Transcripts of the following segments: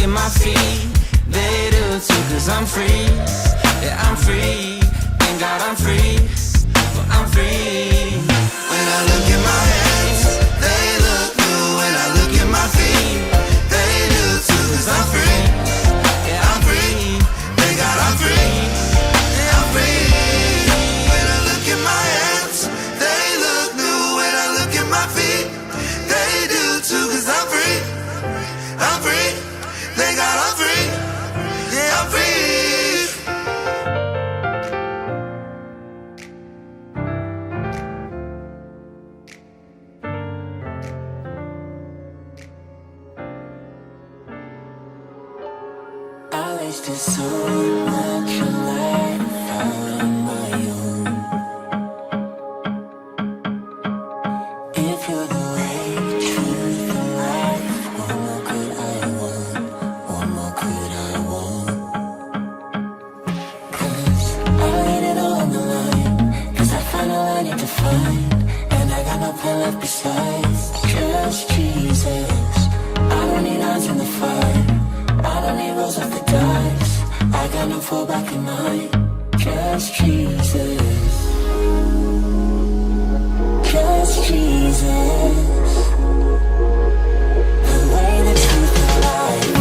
at my feet, they do too, cause I'm free. Yeah, I'm free. Thank God I'm free. Well, I'm free. When I look at my hands, they look blue. When I look at my feet, they do too, cause I'm free. Yeah, I'm free. Thank God I'm free. Yeah, I'm free. When I look at my hands, they look blue. When I look at my feet, they do too, cause I'm free. I'm free. Thank God I'm free. Yeah, I'm free. I wasted so much of life out on my own. If you're the way, truth, and life, what more could I want? What more could I want? Cause I laid it all on the line, cause I found all I need to find, and I got no plan left besides just Jesus. I don't need odds in the fight, I don't need rolls off the dice, I got no fallback in mind, just Jesus. Just Jesus. The way, the truth, the life.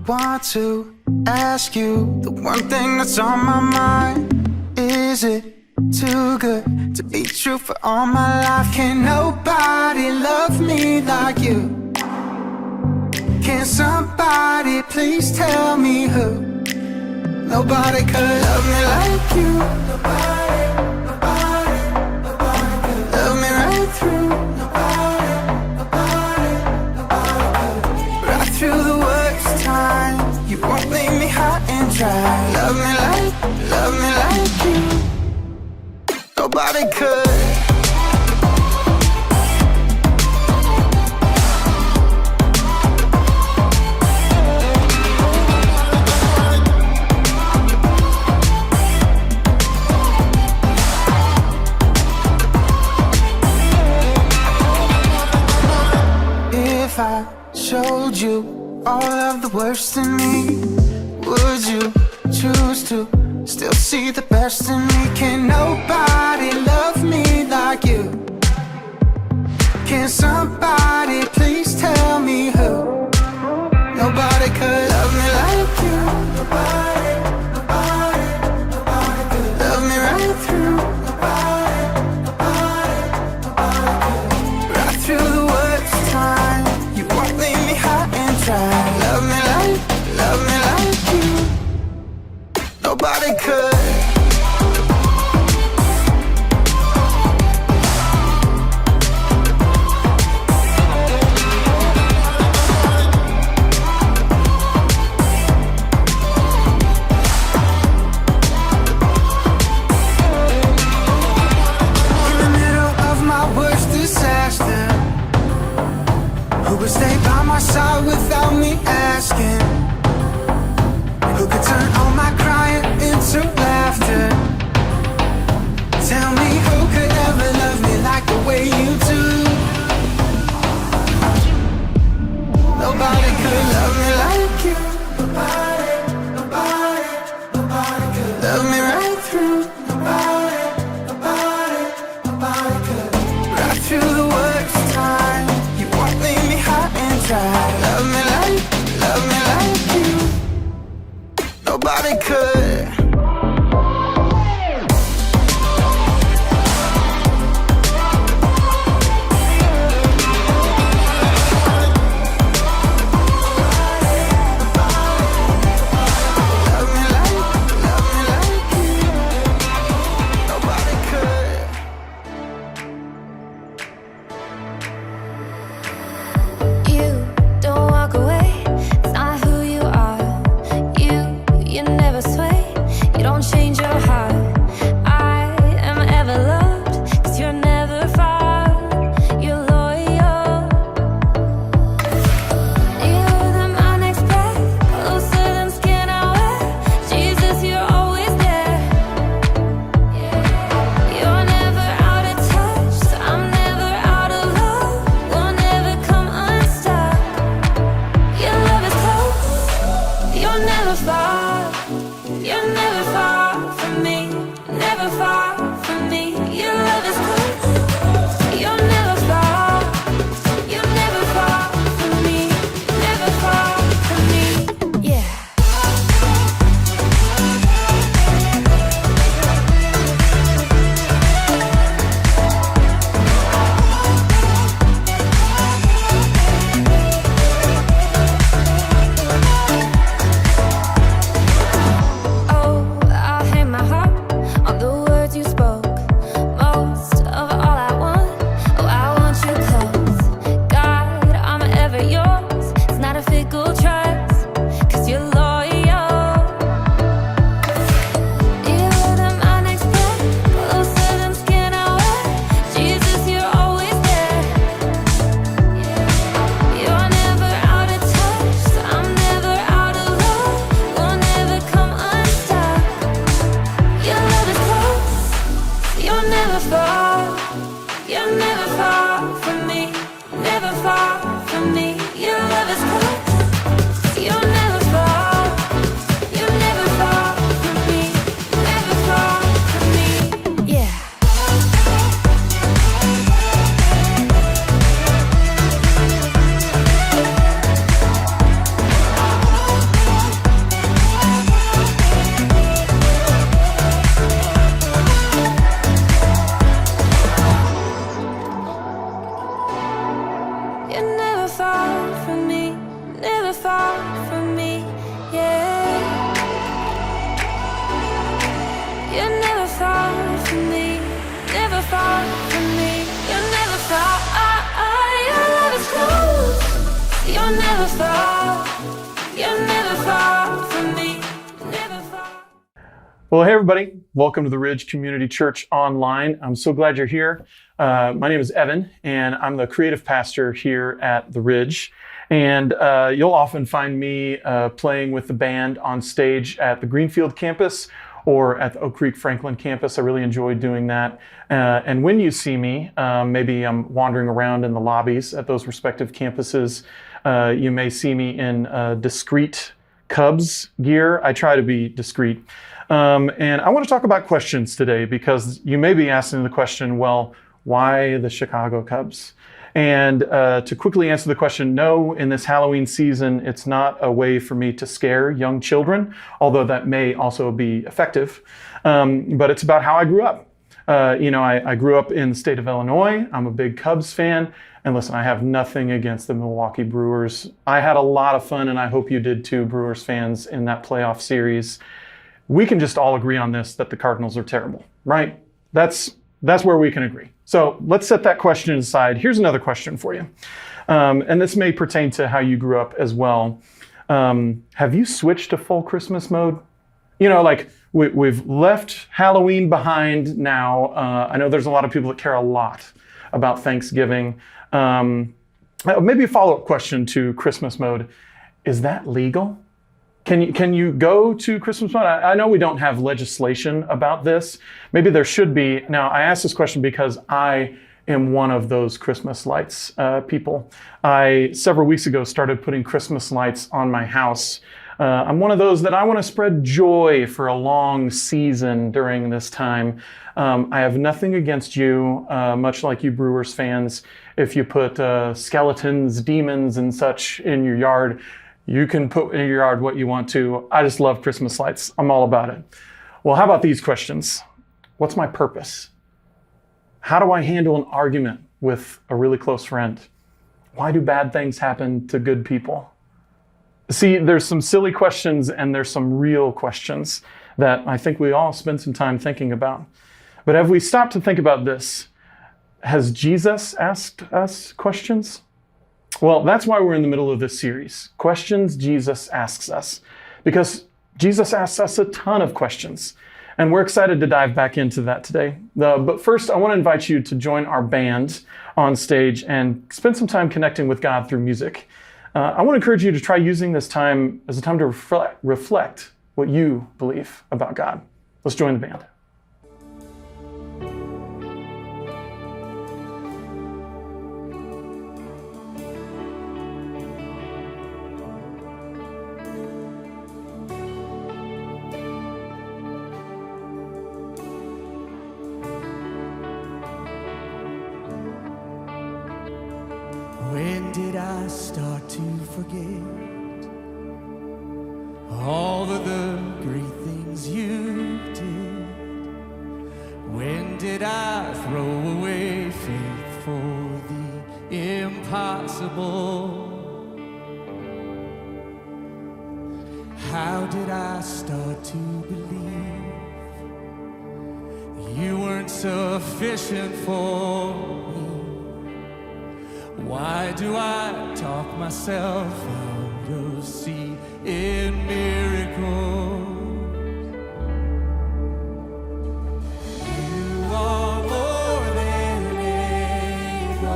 Want to ask you the one thing that's on my mind. Is it too good to be true for all my life? Can nobody love me like you? Can somebody please tell me who? Nobody could love me like you. Nobody could love me right through. Nobody could. Right through the worst time, you won't leave me high and try. Love me like you. Nobody could. If I showed you all of the worst in me, would you choose to still see the best in me? Can nobody love me like you? Can somebody please tell me who? Nobody could love me like you. Nobody could love me right through. Nobody could. Right through the worst time, you won't leave me high and dry. Love me like you. Nobody could. Who would stay by my side without me asking? Who could turn all my crying into laughter? Tell me who could ever love me like the way you do? Nobody could love me like you. Nobody could love me right through. Nobody could. Right through the worst time, you won't leave me high and dry. Love me like you. Nobody could. Change your heart. I am ever loved, 'cause you're never far. You're loyal. You're the my next breath, closer than skin I wear. Jesus, you're always there. You're never out of touch, so I'm never out of love. We'll never come unstuck. Your love is close, you're never far. You're never far from me, never far from me. Your love is close. You're never far. You're never far from me, never far from me. Yeah. You're never far from me, never far from me. Your love is close. You're never far. You're never far from me, never far from me. Yeah. You're never far from me, never far from me, yeah. You're never far from me, never far from me. You're never far. Your love is close. You're never far. You're never far from me, never. Well, hey, everybody. Welcome to the Ridge Community Church Online. I'm so glad you're here. My name is Evan, and I'm the creative pastor here at the Ridge. And you'll often find me playing with the band on stage at the Greenfield campus or at the Oak Creek Franklin campus. I really enjoy doing that. And when you see me, maybe I'm wandering around in the lobbies at those respective campuses. You may see me in discreet Cubs gear. I try to be discreet. And I want to talk about questions today because you may be asking the question, well, why the Chicago Cubs? And to quickly answer the question, no, in this Halloween season, it's not a way for me to scare young children, although that may also be effective. But it's about how I grew up. I grew up in the state of Illinois. I'm a big Cubs fan. And listen, I have nothing against the Milwaukee Brewers. I had a lot of fun, and I hope you did too, Brewers fans, in that playoff series. We can just all agree on this, that the Cardinals are terrible, right? That's where we can agree. So let's set that question aside. Here's another question for you. And this may pertain to how you grew up as well. Have you switched to full Christmas mode? We've left Halloween behind now. I know there's a lot of people that care a lot about Thanksgiving. Maybe a follow-up question to Christmas mode. Is that legal? Can you go to Christmas mode? I know we don't have legislation about this. Maybe there should be. Now, I ask this question because I am one of those Christmas lights people. I, several weeks ago, started putting Christmas lights on my house. I'm one of those that I want to spread joy for a long season during this time. I have nothing against you, much like you Brewers fans. If you put skeletons, demons, and such in your yard, you can put in your yard what you want to. I just love Christmas lights. I'm all about it. Well, how about these questions? What's my purpose? How do I handle an argument with a really close friend? Why do bad things happen to good people? See, there's some silly questions and there's some real questions that I think we all spend some time thinking about. But have we stopped to think about this? Has Jesus asked us questions? Well, that's why we're in the middle of this series. Questions Jesus asks us. Because Jesus asks us a ton of questions. And we're excited to dive back into that today. But first, I want to invite you to join our band on stage and spend some time connecting with God through music. I want to encourage you to try using this time as a time to reflect what you believe about God. Let's join the band. When did I start to forget all of the great things you did? When did I throw away faith for the impossible? How did I start to believe you weren't sufficient for me? Why do I talk myself out of seeing miracles? You are more than able.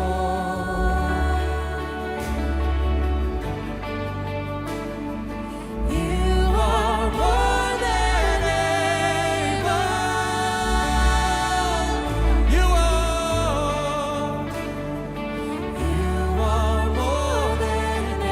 You are more than able. You are. You are more than able.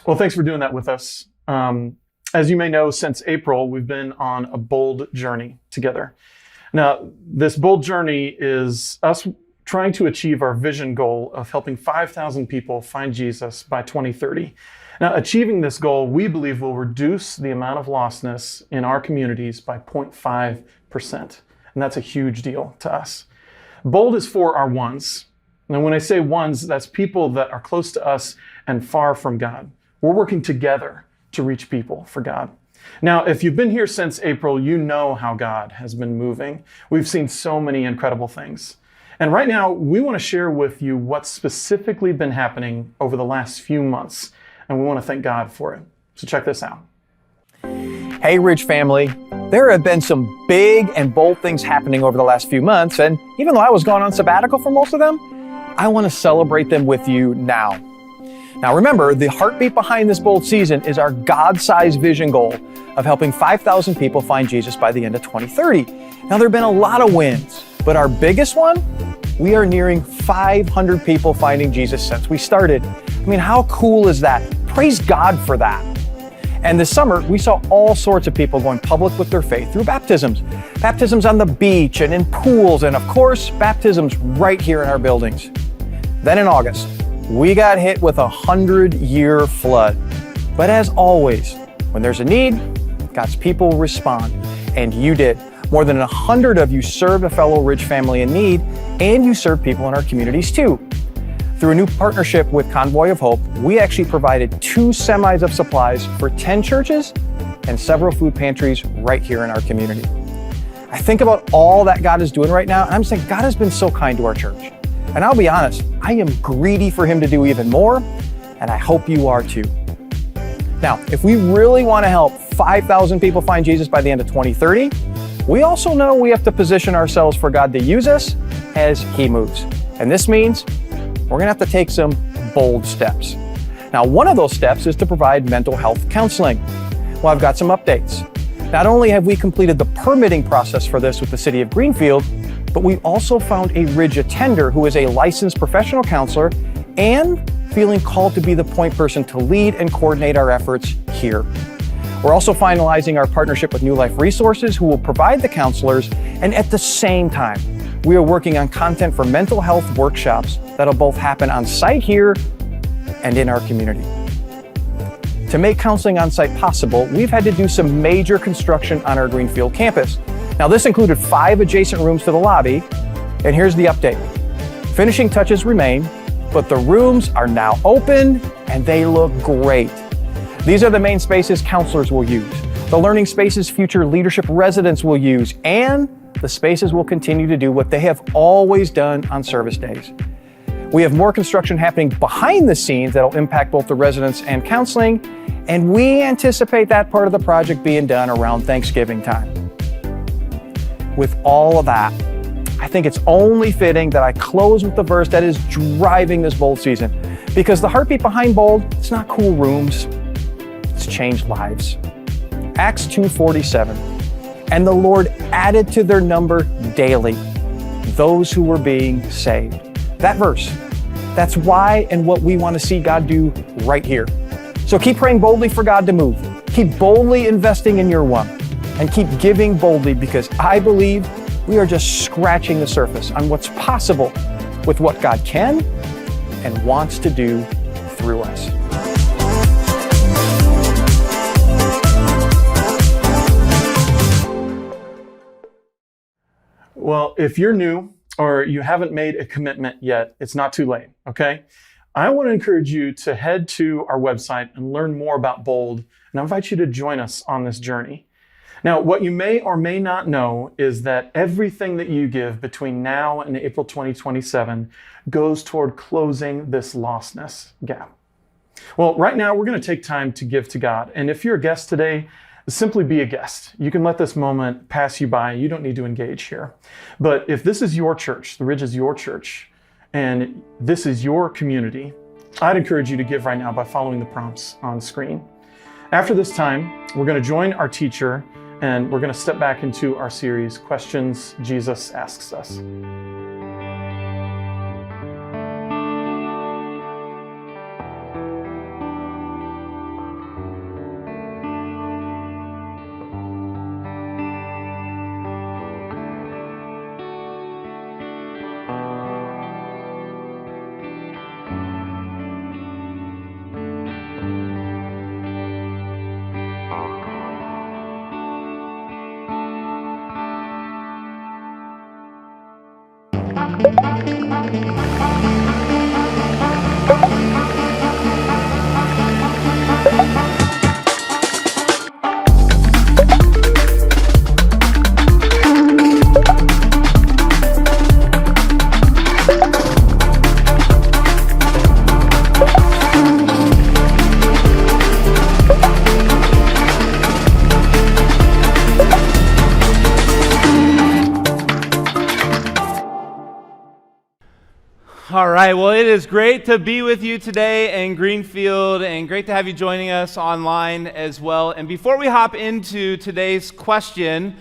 Well, thanks for doing that with us. As you may know, since April, we've been on a bold journey together. Now, this bold journey is us trying to achieve our vision goal of helping 5,000 people find Jesus by 2030. Now, achieving this goal, we believe, will reduce the amount of lostness in our communities by 0.5%. And that's a huge deal to us. Bold is for our ones. And when I say ones, that's people that are close to us and far from God. We're working together to reach people for God. Now, if you've been here since April, you know how God has been moving. We've seen so many incredible things. And right now, we want to share with you what's specifically been happening over the last few months. And we want to thank God for it. So check this out. Hey, Ridge family. There have been some big and bold things happening over the last few months. And even though I was gone on sabbatical for most of them, I want to celebrate them with you now. Now remember, the heartbeat behind this bold season is our God-sized vision goal of helping 5,000 people find Jesus by the end of 2030. Now there have been a lot of wins, but our biggest one, we are nearing 500 people finding Jesus since we started. I mean, how cool is that? Praise God for that. And this summer, we saw all sorts of people going public with their faith through baptisms. Baptisms on the beach and in pools, and of course, baptisms right here in our buildings. Then in August, we got hit with a 100-year flood. But as always, when there's a need, God's people respond. And you did. More than 100 of you served a fellow Ridge family in need, and you served people in our communities too. Through a new partnership with Convoy of Hope, we actually provided 2 semis of supplies for 10 churches and several food pantries right here in our community. I think about all that God is doing right now, and I'm saying God has been so kind to our church. And I'll be honest, I am greedy for Him to do even more, and I hope you are too. Now, if we really want to help 5,000 people find Jesus by the end of 2030, we also know we have to position ourselves for God to use us as He moves. And this means we're going to have to take some bold steps. Now, one of those steps is to provide mental health counseling. Well, I've got some updates. Not only have we completed the permitting process for this with the City of Greenfield, but we also found a Ridge attender who is a licensed professional counselor and feeling called to be the point person to lead and coordinate our efforts here. We're also finalizing our partnership with New Life Resources, who will provide the counselors, and at the same time, we are working on content for mental health workshops that'll both happen on site here and in our community. To make counseling on site possible, we've had to do some major construction on our Greenfield campus. Now, this included 5 adjacent rooms to the lobby, and here's the update. Finishing touches remain, but the rooms are now open and they look great. These are the main spaces counselors will use, the learning spaces future leadership residents will use, and the spaces will continue to do what they have always done on service days. We have more construction happening behind the scenes that'll impact both the residents and counseling, and we anticipate that part of the project being done around Thanksgiving time. With all of that, I think it's only fitting that I close with the verse that is driving this bold season, because the heartbeat behind bold, it's not cool rooms, it's changed lives. Acts 2:47, and the Lord added to their number daily those who were being saved. That verse, that's why and what we want to see God do right here. So keep praying boldly for God to move. Keep boldly investing in your one, and keep giving boldly, because I believe we are just scratching the surface on what's possible with what God can and wants to do through us. Well, if you're new or you haven't made a commitment yet, it's not too late, okay? I want to encourage you to head to our website and learn more about Bold, and I invite you to join us on this journey. Now, what you may or may not know is that everything that you give between now and April 2027 goes toward closing this lostness gap. Well, right now, we're going to take time to give to God. And if you're a guest today, simply be a guest. You can let this moment pass you by. You don't need to engage here. But if this is your church, the Ridge is your church, and this is your community, I'd encourage you to give right now by following the prompts on screen. After this time, we're going to join our teacher, and we're going to step back into our series, Questions Jesus Asks Us. All right, well, it is great to be with you today in Greenfield, and great to have you joining us online as well. And before we hop into today's question,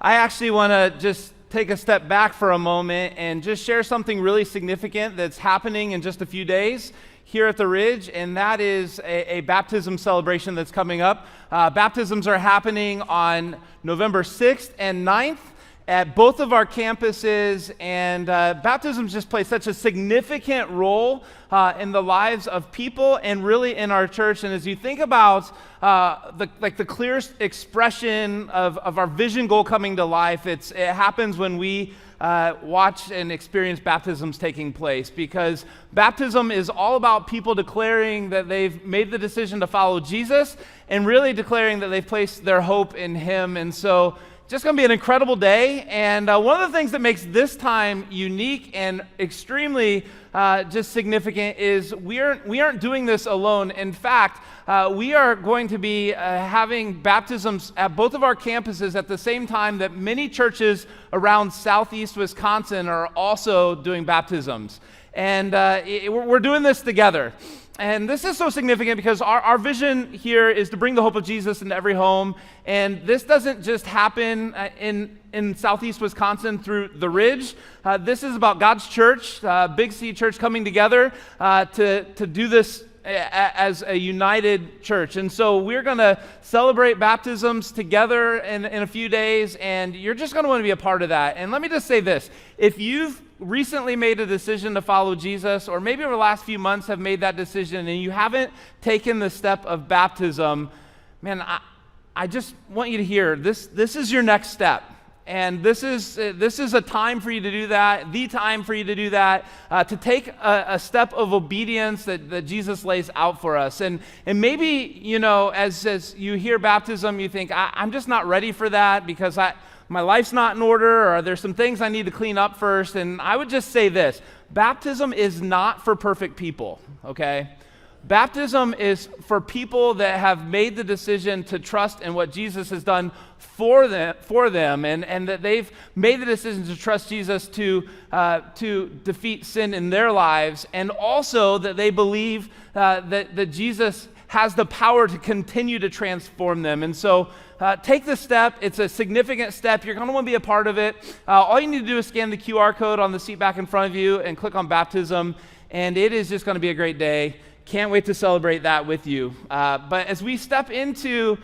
I actually want to just take a step back for a moment and just share something really significant that's happening in just a few days here at the Ridge, and that is a baptism celebration that's coming up. Baptisms are happening on November 6th and 9th. At both of our campuses, and baptisms just play such a significant role in the lives of people and really in our church. And as you think about the clearest expression of our vision goal coming to life, it happens when we watch and experience baptisms taking place, because baptism is all about people declaring that they've made the decision to follow Jesus and really declaring that they've placed their hope in Him. And so just going to be an incredible day, and one of the things that makes this time unique and extremely just significant is we aren't doing this alone. In fact, we are going to be having baptisms at both of our campuses at the same time that many churches around southeast Wisconsin are also doing baptisms. And we're doing this together. And this is so significant because our vision here is to bring the hope of Jesus into every home. And this doesn't just happen in southeast Wisconsin through the Ridge. This is about God's church, Big C Church, coming together to do this as a united church. And so we're going to celebrate baptisms together in a few days, and you're just going to want to be a part of that. And let me just say this. If you've recently made a decision to follow Jesus, or maybe over the last few months have made that decision and you haven't taken the step of baptism, man, I just want you to hear this is your next step. And this is a time for you to do that, the time for you to do that, to take a step of obedience that Jesus lays out for us. And maybe, as you hear baptism, you think, I'm just not ready for that because my life's not in order, or there's some things I need to clean up first. And I would just say this: baptism is not for perfect people, okay? Baptism is for people that have made the decision to trust in what Jesus has done for them, and that they've made the decision to trust Jesus to defeat sin in their lives, and also that they believe that Jesus has the power to continue to transform them. And so take this step. It's a significant step. You're going to want to be a part of it. All you need to do is scan the QR code on the seat back in front of you and click on baptism, and it is just going to be a great day. Can't wait to celebrate that with you. But as we step into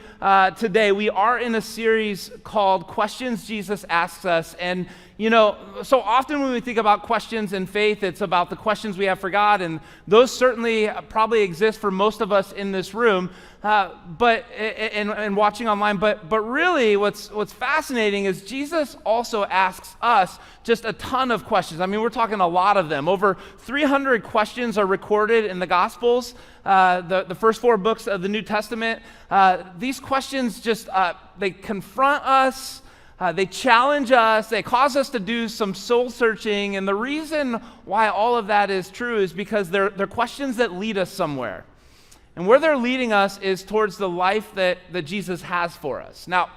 today, we are in a series called Questions Jesus Asks Us. And, so often when we think about questions in faith, it's about the questions we have for God. And those certainly probably exist for most of us in this room, but watching online. But really what's fascinating is Jesus also asks us just a ton of questions. I mean, we're talking a lot of them. Over 300 questions are recorded in the Gospels, the first 4 books of the New Testament. These questions just, they confront us, they challenge us, they cause us to do some soul searching. And the reason why all of that is true is because they're questions that lead us somewhere. And where they're leading us is towards the life that Jesus has for us. Now,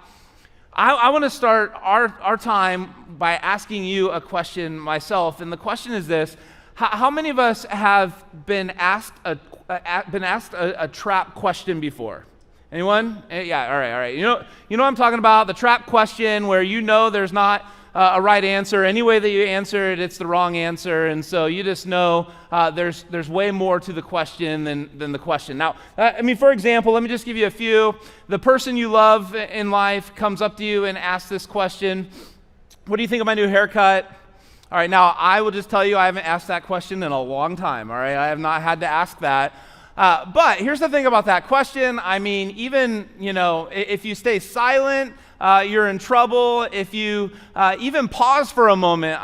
I want to start our time by asking you a question myself, and the question is this: how many of us have been asked a trap question before? Anyone? Yeah, all right. You know what I'm talking about? The trap question where there's not a right answer. Any way that you answer it, it's the wrong answer, and so you just know there's way more to the question than the question. Now, for example, let me just give you a few. The person you love in life comes up to you and asks this question: what do you think of my new haircut? All right, now I will just tell you I haven't asked that question in a long time, all right? I have not had to ask that. But here's the thing about that question. I mean, even, if you stay silent, you're in trouble. If you even pause for a moment,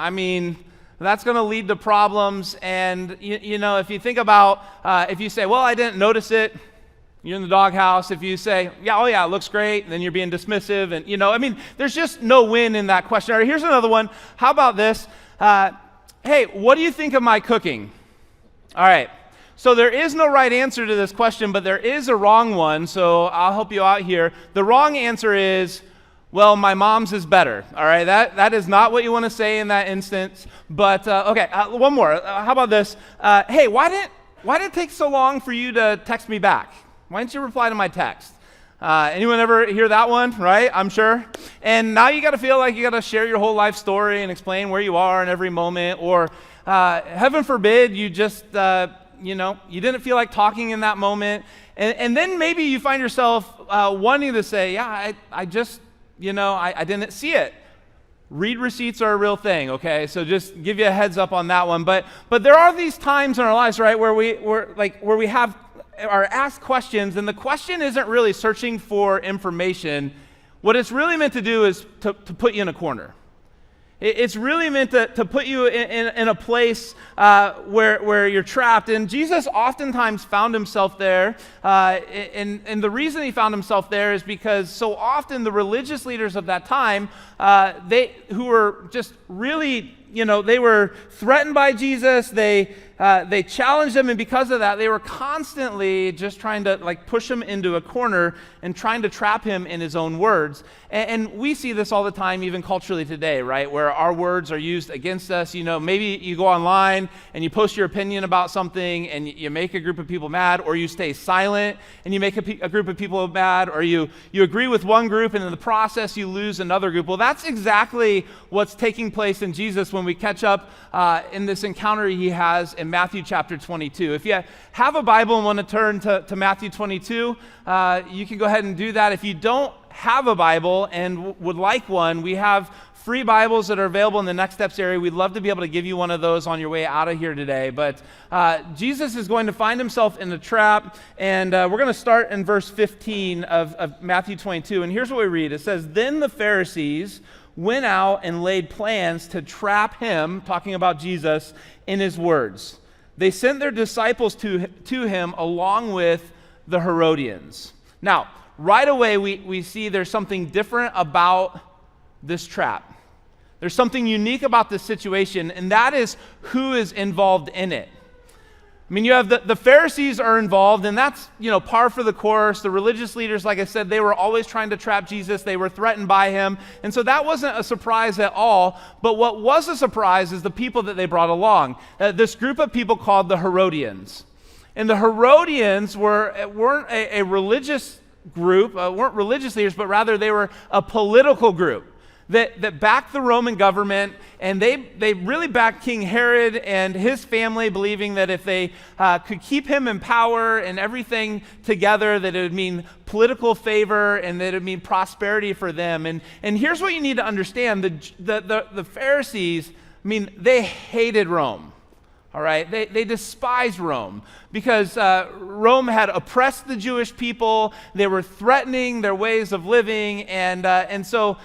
that's going to lead to problems. And, you know, if you think about, if you say, well, I didn't notice it, you're in the doghouse. If you say, yeah, oh yeah, it looks great, then you're being dismissive. And, you know, I mean, there's just no win in that question. All right, here's another one. How about this? Hey, what do you think of my cooking? All right. So there is no right answer to this question, but there is a wrong one. So I'll help you out here. The wrong answer is, well, my mom's is better. All right, that is not what you want to say in that instance. But okay, one more. How about this? Hey, why did it take so long for you to text me back? Why didn't you reply to my text? Anyone ever hear that one, right? I'm sure. And now you got to feel like you got to share your whole life story and explain where you are in every moment. Or heaven forbid, you just, you know, you didn't feel like talking in that moment. And then maybe you find yourself wanting to say, yeah, I just, you know, I didn't see it. Read receipts are a real thing, okay? So just give you a heads up on that one. But there are these times in our lives, right, where we are asked questions, and the question isn't really searching for information. What it's really meant to do is to put you in a corner. It's really meant to put you in a place where you're trapped. And Jesus oftentimes found himself there. And the reason he found himself there is because so often the religious leaders of that time, who were just really, you know, they were threatened by Jesus. They challenged him, and because of that, they were constantly just trying to like push him into a corner and trying to trap him in his own words. And we see this all the time, even culturally today, right? Where our words are used against us. You know, maybe you go online and you post your opinion about something and you make a group of people mad, or you stay silent and you make a group of people mad, or you agree with one group and in the process you lose another group. Well, that's exactly what's taking place in Jesus when we catch up in this encounter he has in Matthew chapter 22. If you have a Bible and want to turn to Matthew 22, you can go ahead and do that. If you don't have a Bible and would like one, we have free Bibles that are available in the Next Steps area. We'd love to be able to give you one of those on your way out of here today. But Jesus is going to find himself in a trap, and we're going to start in verse 15 of Matthew 22. And here's what we read. It says, "Then the Pharisees went out and laid plans to trap him," talking about Jesus, "in his words. They sent their disciples to him along with the Herodians." Now, right away, we see there's something different about this trap. There's something unique about this situation, and that is who is involved in it. I mean, you have the Pharisees are involved, and that's, you know, par for the course. The religious leaders, like I said, they were always trying to trap Jesus. They were threatened by him, and so that wasn't a surprise at all. But what was a surprise is the people that they brought along. This group of people called the Herodians. And the Herodians weren't a religious group, weren't religious leaders, but rather they were a political group that backed the Roman government, and they really backed King Herod and his family, believing that if they could keep him in power and everything together, that it would mean political favor and that it would mean prosperity for them. And here's what you need to understand. The Pharisees, I mean, they hated Rome. All right, they despised Rome because Rome had oppressed the Jewish people. They were threatening their ways of living, and so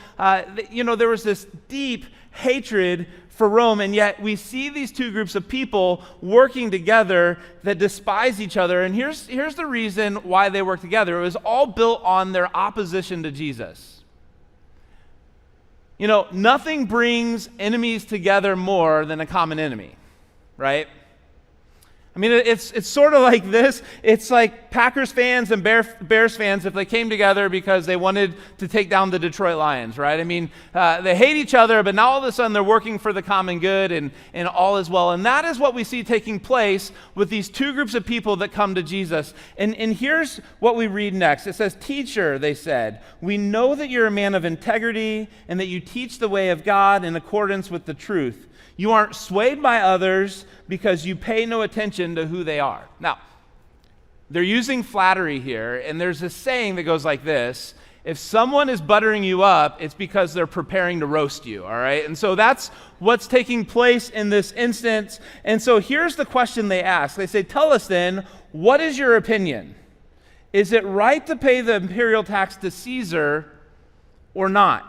you know, there was this deep hatred for Rome. And yet we see these two groups of people working together that despise each other. And here's the reason why they work together. It was all built on their opposition to Jesus. You know, nothing brings enemies together more than a common enemy. Right? I mean, it's sort of like this. It's like Packers fans and Bears fans if they came together because they wanted to take down the Detroit Lions, right? I mean, they hate each other, but now all of a sudden they're working for the common good and all is well. And that is what we see taking place with these two groups of people that come to Jesus. And here's what we read next. It says, "Teacher," they said, "we know that you're a man of integrity and that you teach the way of God in accordance with the truth. You aren't swayed by others because you pay no attention to who they are." Now, they're using flattery here, and there's a saying that goes like this: if someone is buttering you up, it's because they're preparing to roast you, all right? And so that's what's taking place in this instance. And so here's the question they ask. They say, "Tell us then, what is your opinion? Is it right to pay the imperial tax to Caesar or not?"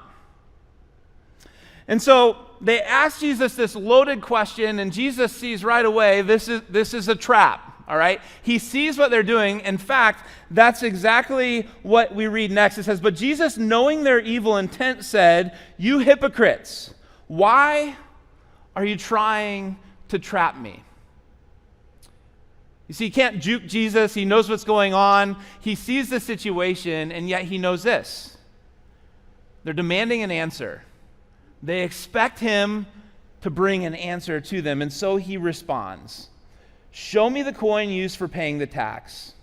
And so they ask Jesus this loaded question, and Jesus sees right away this is a trap. All right? He sees what they're doing. In fact, that's exactly what we read next. It says, "But Jesus, knowing their evil intent, said, 'You hypocrites, why are you trying to trap me?'" You see, you can't juke Jesus. He knows what's going on. He sees the situation, and yet he knows this. They're demanding an answer. They expect him to bring an answer to them, and so he responds, "Show me the coin used for paying the tax."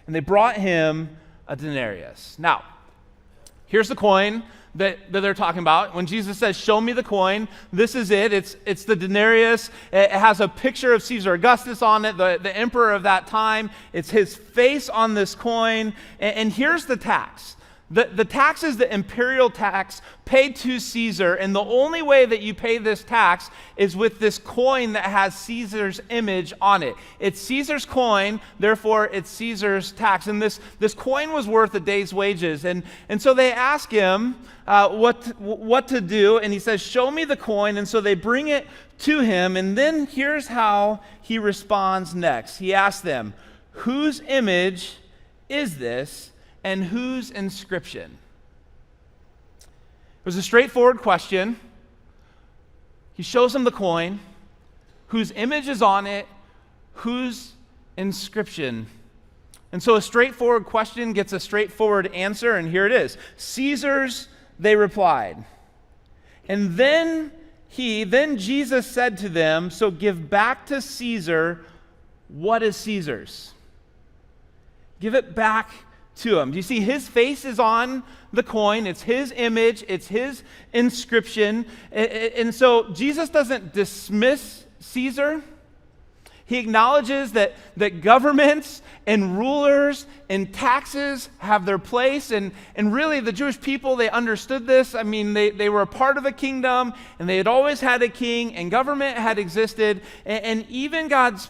And they brought him a denarius. Now, here's the coin that they're talking about. When Jesus says, "Show me the coin," this is it. It's the denarius. It has a picture of Caesar Augustus on it, the emperor of that time. It's his face on this coin. And here's the tax. The tax is the imperial tax paid to Caesar, and the only way that you pay this tax is with this coin that has Caesar's image on it. It's Caesar's coin, therefore it's Caesar's tax. And this coin was worth a day's wages. And so they ask him what to do, and he says, "Show me the coin." And so they bring it to him, and then here's how he responds next. He asks them, "Whose image is this? And whose inscription?" It was a straightforward question. He shows them the coin, whose image is on it, whose inscription. And so a straightforward question gets a straightforward answer, and here it is. "Caesar's," they replied. And then Jesus said to them, "So give back to Caesar what is Caesar's." Give it back to him. Do you see his face is on the coin? It's his image, it's his inscription. And so Jesus doesn't dismiss Caesar. He acknowledges that governments and rulers and taxes have their place. And really, the Jewish people, they understood this. I mean, they were a part of a kingdom, and they had always had a king, and government had existed. And even God's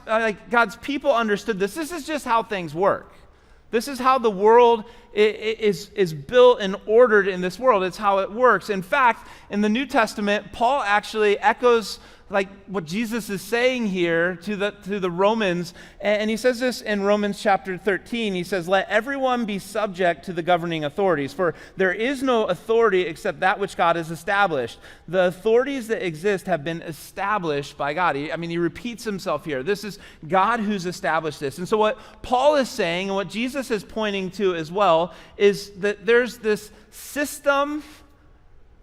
people understood this. This is just how things work. This is how the world is built and ordered in this world. It's how it works. In fact, in the New Testament, Paul actually echoes like what Jesus is saying here to the Romans. And he says this in Romans chapter 13. He says, "Let everyone be subject to the governing authorities, for there is no authority except that which God has established. The authorities that exist have been established by God." He repeats himself here. This is God who's established this. And so what Paul is saying, and what Jesus is pointing to as well, is that there's this system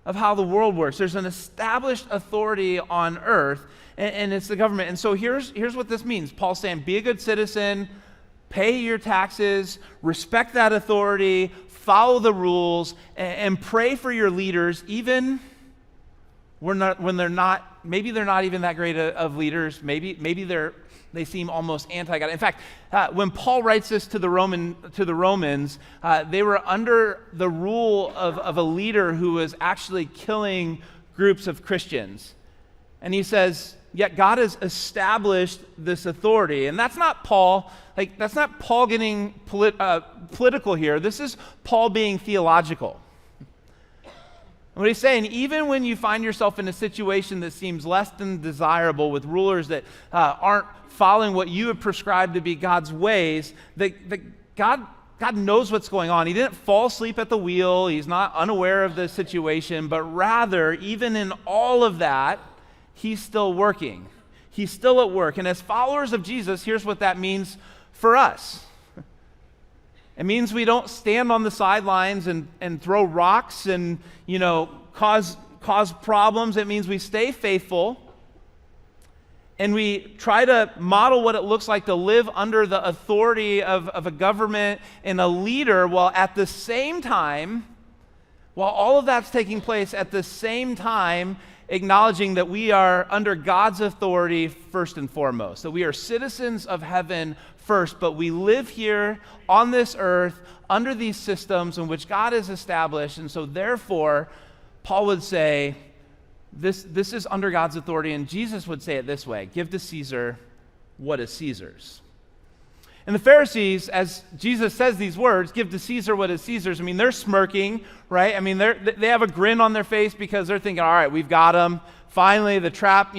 of how the world works. There's an established authority on earth, and it's the government. And so here's what this means. Paul's saying, be a good citizen, pay your taxes, respect that authority, follow the rules, and pray for your leaders, even when they're not, maybe they're not even that great of leaders. Maybe they seem almost anti-God. In fact, when Paul writes this to the Romans, they were under the rule of a leader who was actually killing groups of Christians. And he says, yet God has established this authority. And that's not Paul getting political here. This is Paul being theological. What he's saying, even when you find yourself in a situation that seems less than desirable with rulers that aren't following what you have prescribed to be God's ways, that God knows what's going on. He didn't fall asleep at the wheel. He's not unaware of the situation, but rather, even in all of that, he's still working. He's still at work. And as followers of Jesus, here's what that means for us. It means we don't stand on the sidelines and throw rocks and, cause problems. It means we stay faithful and we try to model what it looks like to live under the authority of a government and a leader, while at the same time, while all of that's taking place, at the same time acknowledging that we are under God's authority first and foremost, that we are citizens of heaven first, but we live here on this earth under these systems in which God has established. And so therefore, Paul would say, this is under God's authority, and Jesus would say it this way: give to Caesar what is Caesar's. And the Pharisees, as Jesus says these words, give to Caesar what is Caesar's. I mean, they're smirking, right? I mean, they have a grin on their face because they're thinking, all right, we've got him. Finally, the trap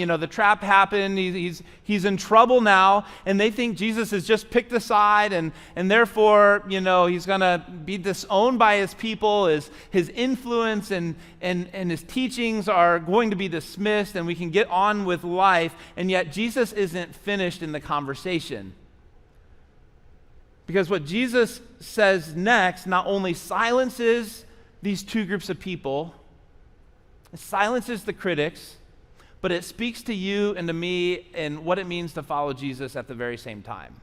happened. He's in trouble now, and they think Jesus has just picked a side, and therefore, he's going to be disowned by his people. His influence and his teachings are going to be dismissed, and we can get on with life. And yet, Jesus isn't finished in the conversation. Because what Jesus says next not only silences these two groups of people, it silences the critics, but it speaks to you and to me and what it means to follow Jesus at the very same time.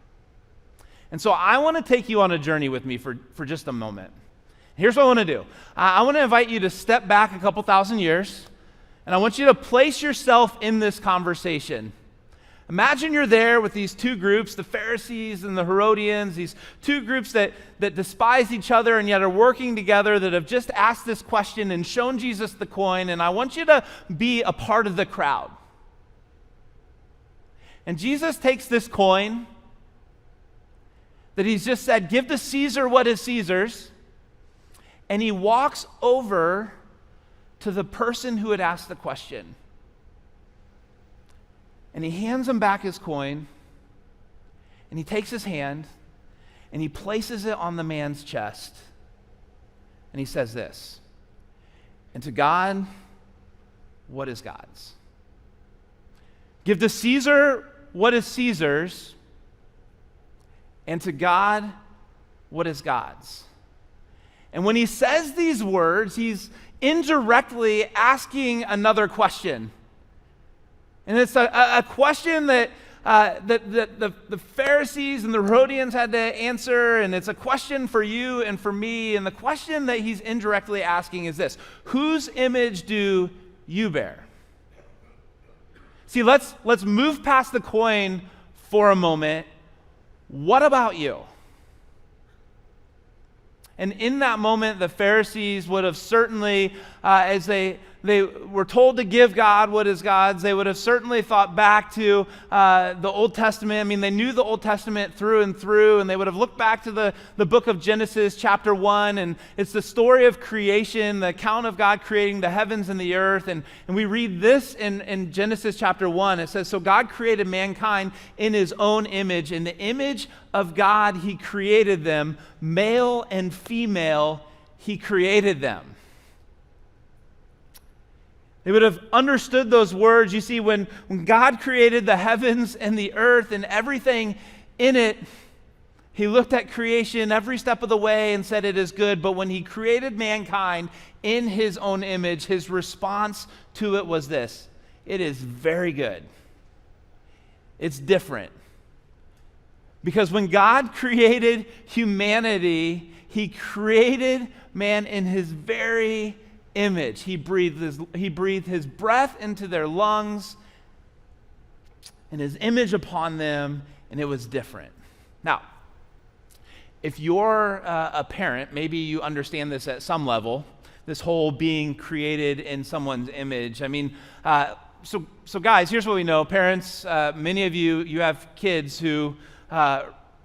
And so I want to take you on a journey with me for just a moment. Here's what I want to do. I want to invite you to step back a couple thousand years, and I want you to place yourself in this conversation. Imagine you're there with these two groups, the Pharisees and the Herodians, these two groups that despise each other and yet are working together, that have just asked this question and shown Jesus the coin, and I want you to be a part of the crowd. And Jesus takes this coin that he's just said, give to Caesar what is Caesar's, and he walks over to the person who had asked the question. And he hands him back his coin, and he takes his hand, and he places it on the man's chest. And he says this, and to God, what is God's? Give to Caesar what is Caesar's, and to God, what is God's? And when he says these words, he's indirectly asking another question. And it's a question that the Pharisees and the Herodians had to answer, and it's a question for you and for me. And the question that he's indirectly asking is this: whose image do you bear? See, let's move past the coin for a moment. What about you? And in that moment, the Pharisees would have certainly, as they were told to give God what is God's, they would have certainly thought back to the Old Testament. I mean, they knew the Old Testament through and through, and they would have looked back to the book of Genesis, chapter 1, and it's the story of creation, the account of God creating the heavens and the earth. And we read this in Genesis chapter 1. It says, so God created mankind in his own image. In the image of God, he created them. Male and female, he created them. They would have understood those words. You see, when God created the heavens and the earth and everything in it, he looked at creation every step of the way and said it is good. But when he created mankind in his own image, his response to it was this: it is very good. It's different. Because when God created humanity, he created man in his very image. He breathed his breath into their lungs and his image upon them, and it was different. Now, if you're a parent, maybe you understand this at some level, this whole being created in someone's image. I mean, so guys, here's what we know. Parents, many of you have kids who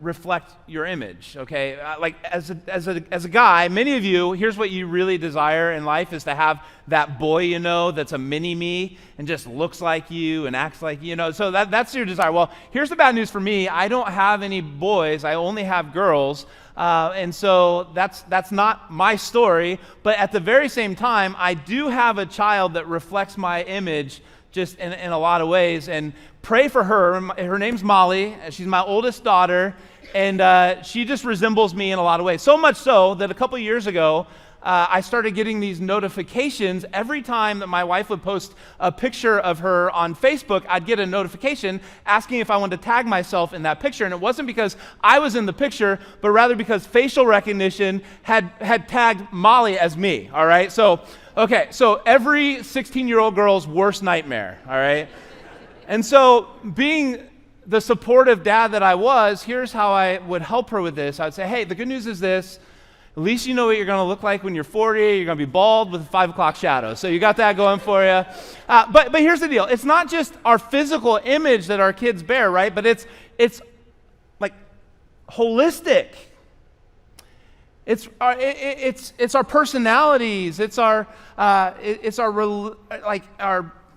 reflect your image, okay? Like as a guy, many of you, here's what you really desire in life is to have that boy that's a mini-me and just looks like you and acts like you, so that's your desire. Well, here's the bad news for me. I don't have any boys. I only have girls. And so that's not my story, but at the very same time, I do have a child that reflects my image just in a lot of ways, and pray for her. Her name's Molly. She's my oldest daughter, and she just resembles me in a lot of ways. So much so that a couple years ago, I started getting these notifications. Every time that my wife would post a picture of her on Facebook, I'd get a notification asking if I wanted to tag myself in that picture. And it wasn't because I was in the picture, but rather because facial recognition had tagged Molly as me, all right? So every 16-year-old girl's worst nightmare, all right? And so being the supportive dad that I was, here's how I would help her with this. I would say, hey, the good news is this. At least you know what you're going to look like when you're 40. You're going to be bald with a 5 o'clock shadow. So you got that going for you. But here's the deal. It's not just our physical image that our kids bear, right? But it's like holistic. It's our personalities. It's our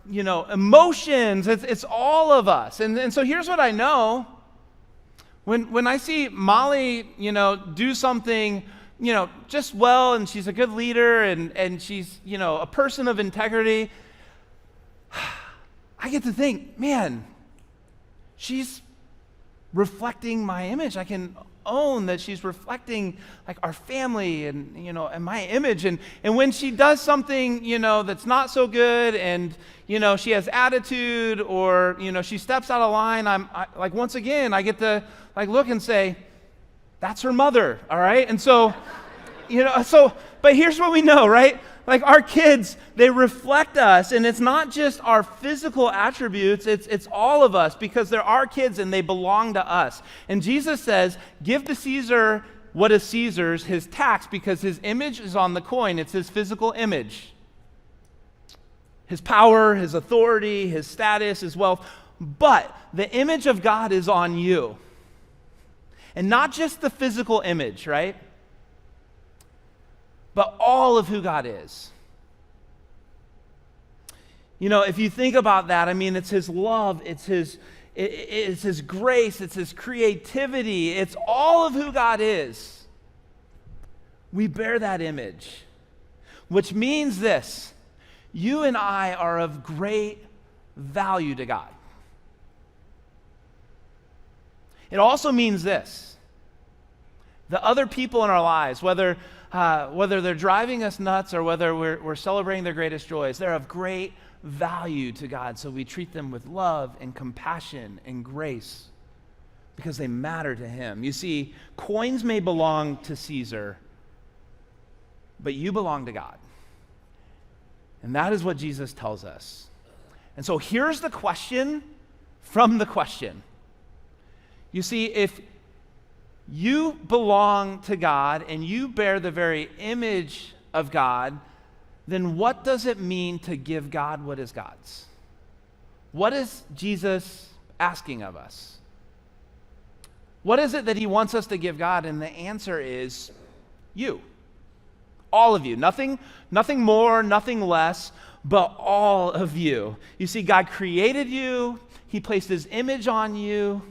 emotions. It's all of us. And so here's what I know. When I see Molly, do something, just well, and she's a good leader, and she's, a person of integrity, I get to think, man, she's reflecting my image. I can own that she's reflecting like our family and and my image, and when she does something that's not so good, and she has attitude, or she steps out of line, I once again I get to look and say, that's her mother. All right. And so but here's what we know, right? Like our kids, they reflect us, and it's not just our physical attributes, it's all of us, because they're our kids and they belong to us. And Jesus says, give to Caesar what is Caesar's, his tax, because his image is on the coin. It's his physical image. His power, his authority, his status, his wealth. But the image of God is on you. And not just the physical image, right? But all of who God is. If you think about that, it's his love, it's his grace, it's his creativity, it's all of who God is. We bear that image, which means this: you and I are of great value to God. It also means this: the other people in our lives, whether they're driving us nuts or whether we're celebrating their greatest joys, they're of great value to God. So we treat them with love and compassion and grace because they matter to him. You see, coins may belong to Caesar, but you belong to God. And that is what Jesus tells us. And so here's the question from the question. You see, if you belong to God and you bear the very image of God, then what does it mean to give God what is God's? What is Jesus asking of us? What is it that he wants us to give God? And the answer is you. All of you. Nothing more, nothing less, but all of you. You see, God created you. He placed his image on you.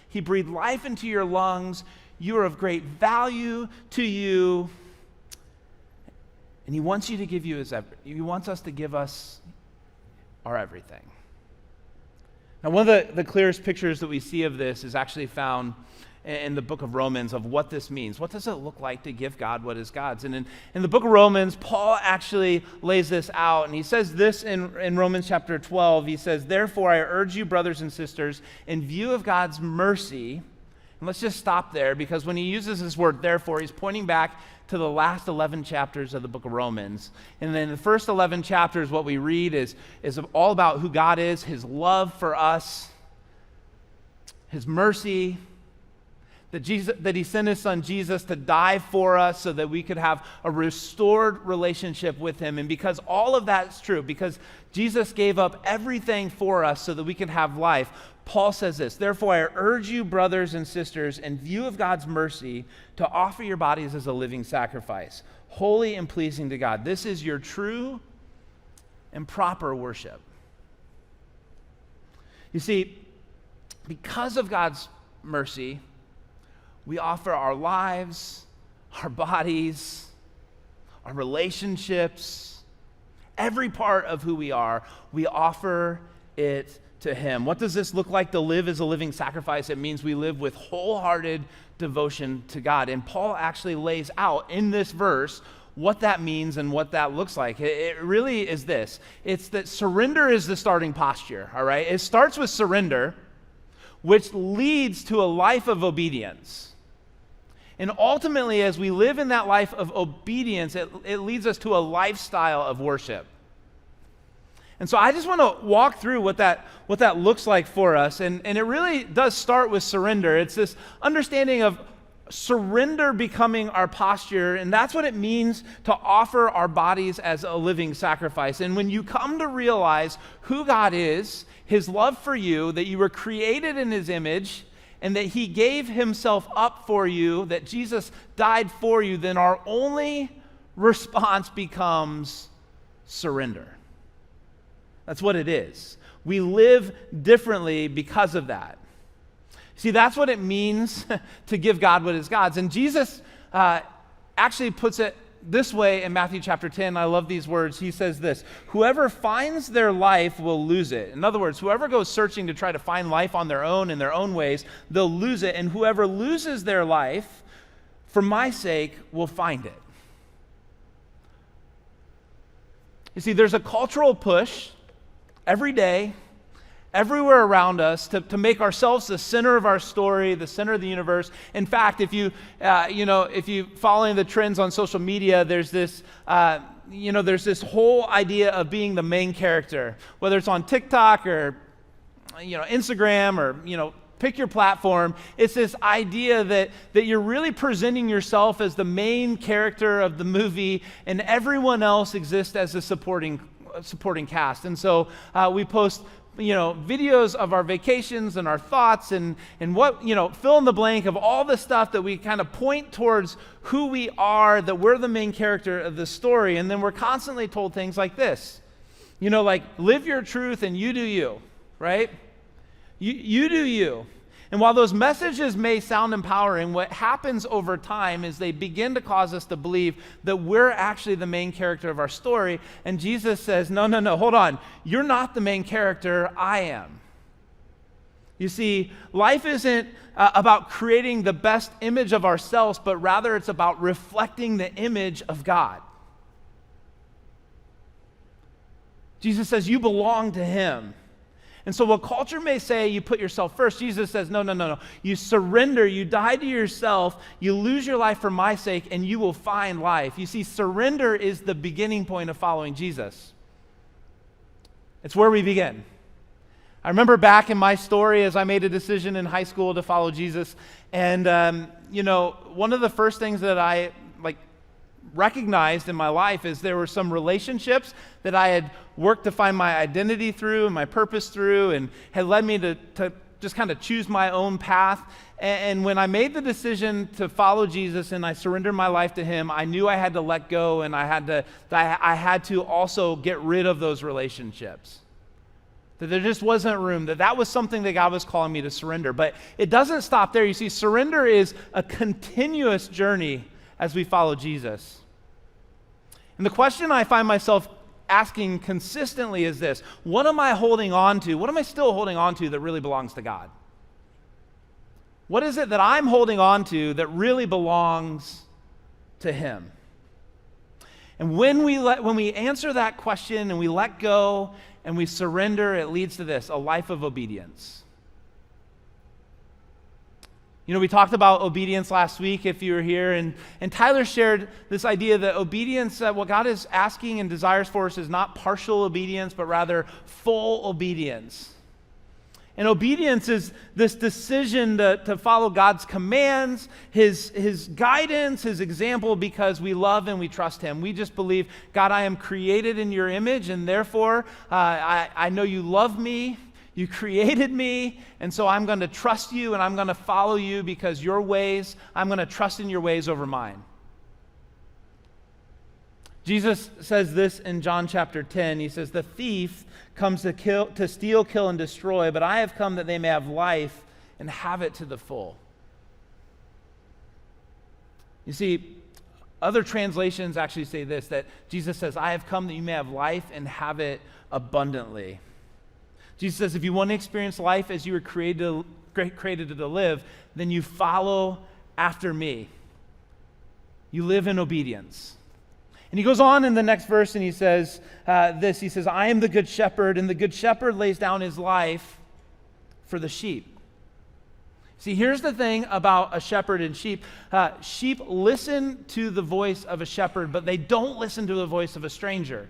He breathed life into your lungs. You are of great value to you. And he wants you to give you he wants us to give us our everything. Now, one of the clearest pictures that we see of this is actually found in the book of Romans, of what this means. What does it look like to give God what is God's? And in the book of Romans, Paul actually lays this out, and he says this in Romans chapter 12. He says, therefore I urge you, brothers and sisters, in view of God's mercy, and let's just stop there, because when he uses this word therefore, he's pointing back to the last 11 chapters of the book of Romans. And then the first 11 chapters, what we read is all about who God is, his love for us, his mercy, that he sent his son Jesus to die for us so that we could have a restored relationship with him. And because all of that is true, because Jesus gave up everything for us so that we could have life, Paul says this, therefore I urge you, brothers and sisters, in view of God's mercy, to offer your bodies as a living sacrifice, holy and pleasing to God. This is your true and proper worship. You see, because of God's mercy, we offer our lives, our bodies, our relationships, every part of who we are, we offer it to him. What does this look like to live as a living sacrifice? It means we live with wholehearted devotion to God. And Paul actually lays out in this verse what that means and what that looks like. It really is this. It's that surrender is the starting posture, all right? It starts with surrender, which leads to a life of obedience. And ultimately, as we live in that life of obedience, it leads us to a lifestyle of worship. And so I just want to walk through what that looks like for us. And it really does start with surrender. It's this understanding of surrender becoming our posture, and that's what it means to offer our bodies as a living sacrifice. And when you come to realize who God is, his love for you, that you were created in his image, and that he gave himself up for you, that Jesus died for you, then our only response becomes surrender. That's what it is. We live differently because of that. See, that's what it means to give God what is God's. And Jesus actually puts it this way in Matthew chapter 10. I love these words. He says this: whoever finds their life will lose it. In other words, whoever goes searching to try to find life on their own in their own ways, they'll lose it. And whoever loses their life for my sake will find it. You see, there's a cultural push every day, everywhere around us to make ourselves the center of our story, the center of the universe. In fact, if you following the trends on social media, there's this whole idea of being the main character, whether it's on TikTok or Instagram or pick your platform. It's this idea that you're really presenting yourself as the main character of the movie, and everyone else exists as a supporting cast. And so we post videos of our vacations and our thoughts and what, fill in the blank of all the stuff that we kind of point towards who we are, that we're the main character of the story. And then we're constantly told things like this, like live your truth and you do you, right? You do you. And while those messages may sound empowering, what happens over time is they begin to cause us to believe that we're actually the main character of our story. And Jesus says, no, hold on. You're not the main character, I am. You see, life isn't about creating the best image of ourselves, but rather it's about reflecting the image of God. Jesus says you belong to him. And so what culture may say, you put yourself first, Jesus says, no. You surrender, you die to yourself, you lose your life for my sake, and you will find life. You see, surrender is the beginning point of following Jesus. It's where we begin. I remember back in my story as I made a decision in high school to follow Jesus, and one of the first things that I recognized in my life is there were some relationships that I had worked to find my identity through and my purpose through, and had led me to just kind of choose my own path. And when I made the decision to follow Jesus and I surrendered my life to him, I knew I had to let go, and I had to also get rid of those relationships. That there just wasn't room, that was something that God was calling me to surrender. But it doesn't stop there. You see, surrender is a continuous journey as we follow Jesus. And the question I find myself asking consistently is this: what am I holding on to? What am I still holding on to that really belongs to God? What is it that I'm holding on to that really belongs to him? And when we answer that question and we let go and we surrender, it leads to this: a life of obedience. We talked about obedience last week, if you were here, and Tyler shared this idea that obedience, what God is asking and desires for us is not partial obedience, but rather full obedience. And obedience is this decision to follow God's commands, his guidance, his example, because we love and we trust him. We just believe, God, I am created in your image, and therefore I know you love me. You created me, and so I'm going to trust you and I'm going to follow you because I'm going to trust in your ways over mine. Jesus says this in John chapter 10. He says, the thief comes to steal, kill, and destroy, but I have come that they may have life and have it to the full. You see, other translations actually say this, that Jesus says, I have come that you may have life and have it abundantly. Jesus says, if you want to experience life as you were created to live, then you follow after me. You live in obedience. And he goes on in the next verse and he says this. He says, I am the good shepherd, and the good shepherd lays down his life for the sheep. See, here's the thing about a shepherd and sheep. Sheep listen to the voice of a shepherd, but they don't listen to the voice of a stranger.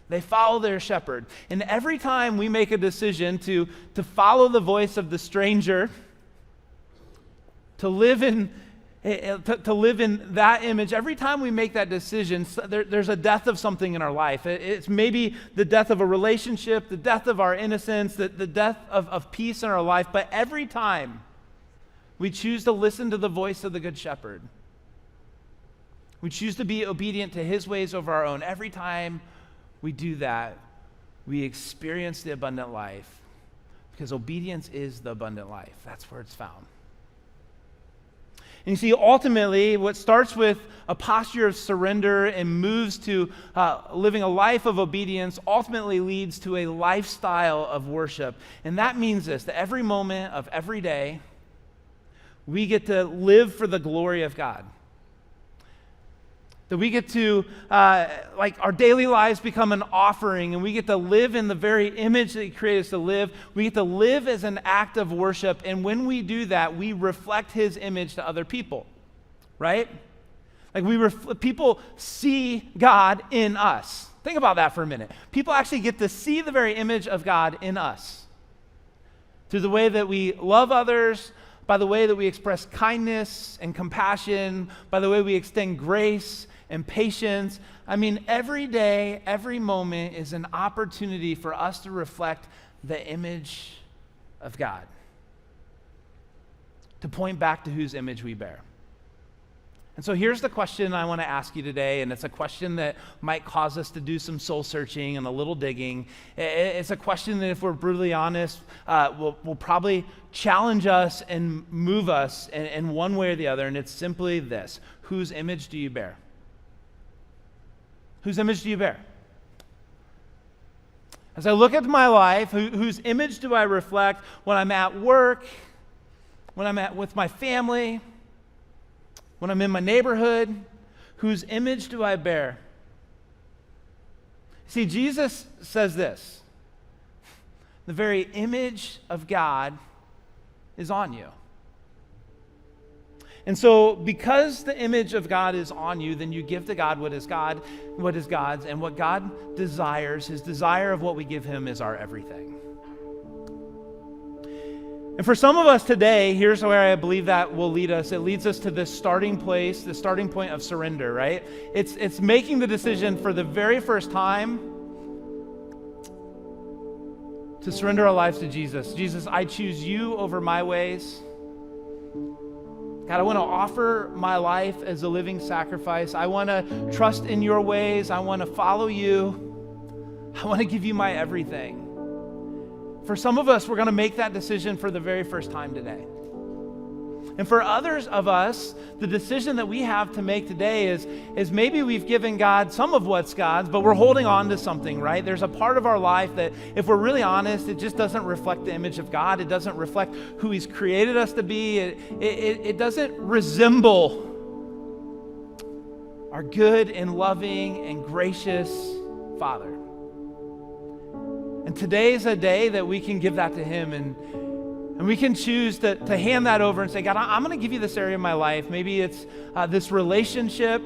They follow their shepherd. And every time we make a decision to follow the voice of the stranger, to live in that image, every time we make that decision, there's a death of something in our life. It's maybe the death of a relationship, the death of our innocence, the death of peace in our life. But every time We choose to listen to the voice of the Good Shepherd. We choose to be obedient to his ways over our own. Every time we do that, we experience the abundant life, because obedience is the abundant life. That's where it's found. And you see, ultimately, what starts with a posture of surrender and moves to living a life of obedience ultimately leads to a lifestyle of worship. And that means this, that every moment of every day, we get to live for the glory of God. That we get to, our daily lives become an offering, and we get to live in the very image that he created us to live. We get to live as an act of worship, and when we do that, we reflect his image to other people, right? People see God in us. Think about that for a minute. People actually get to see the very image of God in us through the way that we love others, by the way that we express kindness and compassion, by the way we extend grace and patience. I mean, every day, every moment is an opportunity for us to reflect the image of God, to point back to whose image we bear. And so here's the question I want to ask you today, and it's a question that might cause us to do some soul searching and a little digging. It's a question that, if we're brutally honest, will probably challenge us and move us in one way or the other, and it's simply this: whose image do you bear? Whose image do you bear? As I look at my life, whose image do I reflect when I'm at work, when I'm with my family, when I'm in my neighborhood? Whose image do I bear? See, Jesus says this: the very image of God is on you. And so, because the image of God is on you, then you give to God what is God's, and what God desires, his desire of what we give him, is our everything. And for some of us today, here's where I believe that will lead us. It leads us to this starting place, the starting point of surrender, right? It's making the decision for the very first time to surrender our lives to Jesus. Jesus, I choose you over my ways. God, I want to offer my life as a living sacrifice. I want to trust in your ways. I want to follow you. I want to give you my everything. For some of us, we're going to make that decision for the very first time today. And for others of us, the decision that we have to make today is maybe we've given God some of what's God's, but we're holding on to something, right? There's a part of our life that, if we're really honest, it just doesn't reflect the image of God. It doesn't reflect who he's created us to be. It doesn't resemble our good and loving and gracious Father. And today's a day that we can give that to him, and we can choose to hand that over and say, God, I'm going to give you this area of my life. Maybe it's this relationship.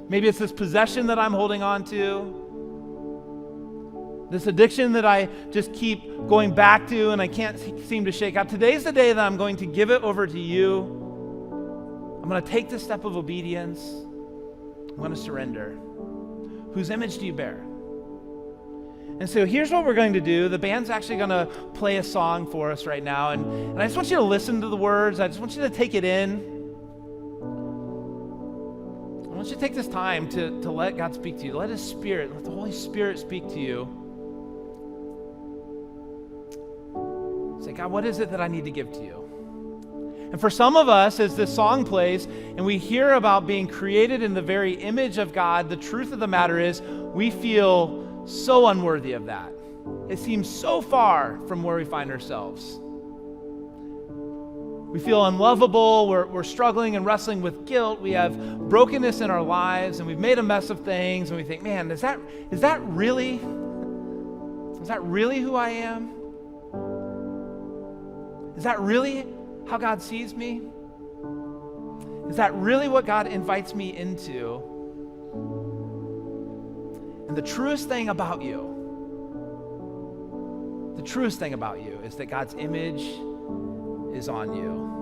Maybe it's this possession that I'm holding on to. This addiction that I just keep going back to and I can't seem to shake out. Today's the day that I'm going to give it over to you. I'm going to take this step of obedience. I'm going to surrender. Whose image do you bear? And so here's what we're going to do. The band's actually going to play a song for us right now. And I just want you to listen to the words. I just want you to take it in. I want you to take this time to let God speak to you. Let his Spirit, let the Holy Spirit speak to you. Say, God, what is it that I need to give to you? And for some of us, as this song plays and we hear about being created in the very image of God, the truth of the matter is we feel so unworthy of that. It seems so far from where we find ourselves. We feel unlovable. We're struggling and wrestling with guilt. We have brokenness in our lives, and we've made a mess of things, and we think, man, is that really who I am? Is that really how God sees me? Is that really what God invites me into? And the truest thing about you is that God's image is on you.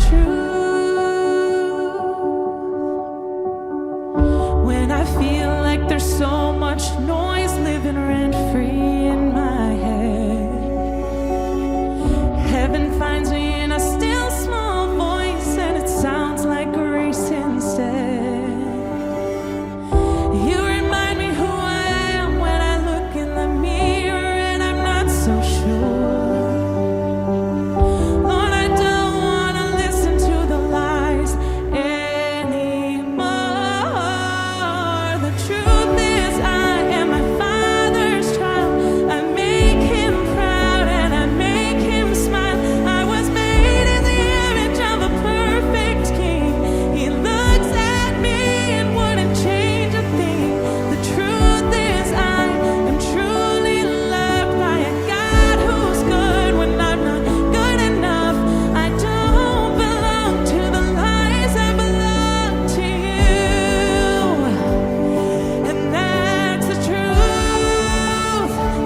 truth. When I feel like there's so much noise living rent-free in my head, heaven finds me in a still small voice, and it sounds like grace instead. You remind me who I am when I look in the mirror and I'm not so sure. Lord, I don't want to listen to the lies anymore. The truth is I am my Father's child. I make him proud and I make him smile. I was made in the image of a perfect king. He looks at me and wouldn't change a thing. The truth is I am truly loved by a God who's good when I'm not good enough. I don't belong to the lies, I belong to you. And that's the truth.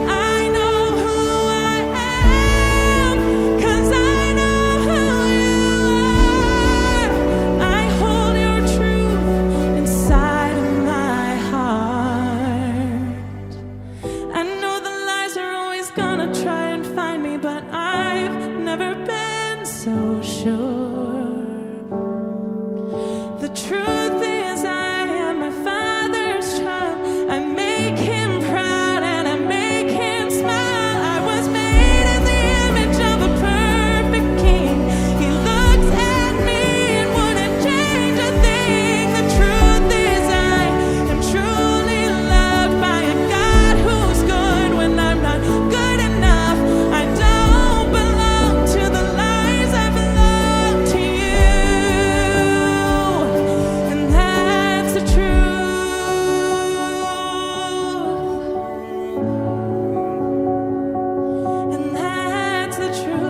I know who I am, 'cause I know who you are. I hold your truth inside of my heart. I know the lies are always gonna try and find me, but I've never been so sure. The truth is I am my Father's child. I make him proud and I make him smile. I was made in the image of a perfect king. He looks at me and wouldn't change a thing. The truth is I am truly loved by a God who's good when I'm not good enough. I don't belong to the lies, I belong to you. And that's the truth. And that's the truth.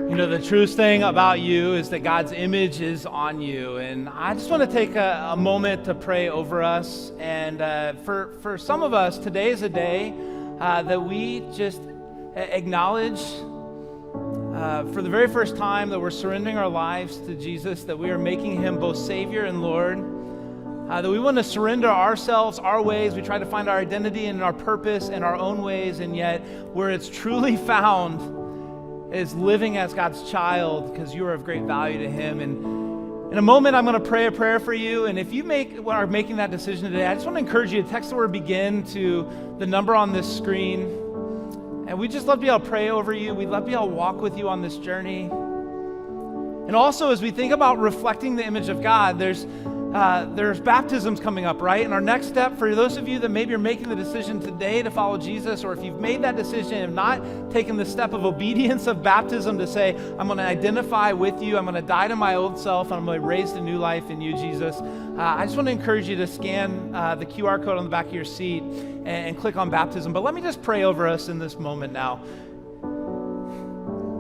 You know, the truest thing about you is that God's image is on you. And I just want to take a moment to pray over us. And for some of us, today is a day that we just acknowledge for the very first time that we're surrendering our lives to Jesus, that we are making him both Savior and Lord. That we want to surrender ourselves, our ways. We try to find our identity and our purpose in our own ways, and yet where it's truly found is living as God's child, because you are of great value to him. And in a moment, I'm going to pray a prayer for you. And if you are making that decision today, I just want to encourage you to text the word BEGIN to the number on this screen. And we just love to be able to pray over you. We'd love to be able to walk with you on this journey. And also, as we think about reflecting the image of God, there's baptisms coming up, right? And our next step, for those of you that maybe are making the decision today to follow Jesus, or if you've made that decision and not taken the step of obedience of baptism to say, I'm going to identify with you, I'm going to die to my old self, and I'm going to be raised to new life in you, Jesus. I just want to encourage you to scan the QR code on the back of your seat and click on baptism. But let me just pray over us in this moment now.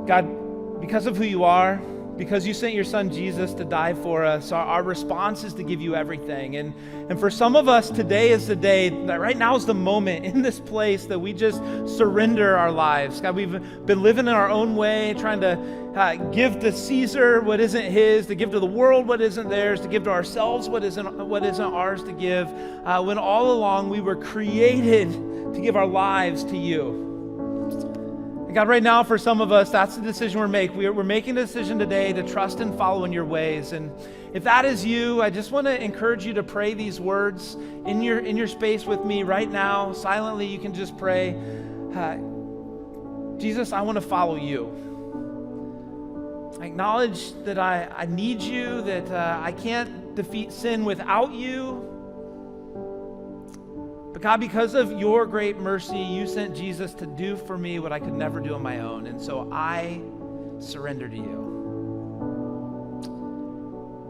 God, because of who you are, because you sent your son Jesus to die for us, our response is to give you everything. And for some of us, today is the day, that right now is the moment in this place that we just surrender our lives. God, we've been living in our own way, trying to give to Caesar what isn't his, to give to the world what isn't theirs, to give to ourselves what isn't ours to give, when all along we were created to give our lives to you. And God, right now for some of us, that's the decision we're making. We're making a decision today to trust and follow in your ways. And if that is you, I just want to encourage you to pray these words in your space with me right now. Silently, you can just pray, Jesus, I want to follow you. I acknowledge that I need you, that I can't defeat sin without you. But God, because of your great mercy, you sent Jesus to do for me what I could never do on my own. And so I surrender to you.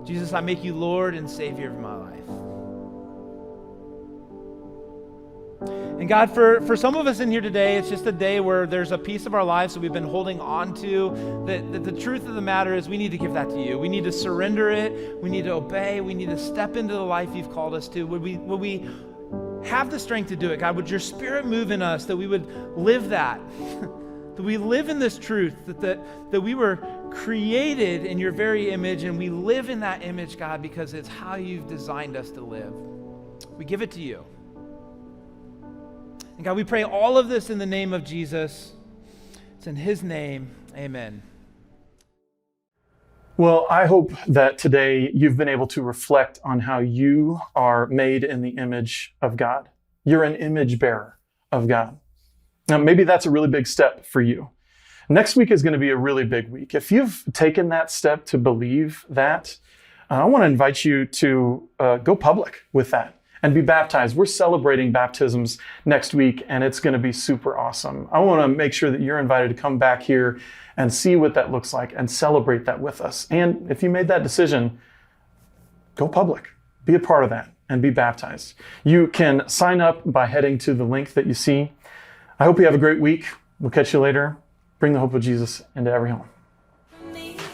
Jesus, I make you Lord and Savior of my life. And God, for some of us in here today, it's just a day where there's a piece of our lives that we've been holding on to. That the truth of the matter is we need to give that to you. We need to surrender it. We need to obey. We need to step into the life you've called us to. Would we have the strength to do it? God, would your Spirit move in us that we would live that? That we live in this truth, that we were created in your very image, and we live in that image, God, because it's how you've designed us to live. We give it to you. And God, we pray all of this in the name of Jesus. It's in his name, amen. Well, I hope that today you've been able to reflect on how you are made in the image of God. You're an image bearer of God. Now, maybe that's a really big step for you. Next week is going to be a really big week. If you've taken that step to believe that, I want to invite you to go public with that and be baptized. We're celebrating baptisms next week, and it's going to be super awesome. I want to make sure that you're invited to come back here and see what that looks like and celebrate that with us. And if you made that decision, go public. Be a part of that and be baptized. You can sign up by heading to the link that you see. I hope you have a great week. We'll catch you later. Bring the hope of Jesus into every home.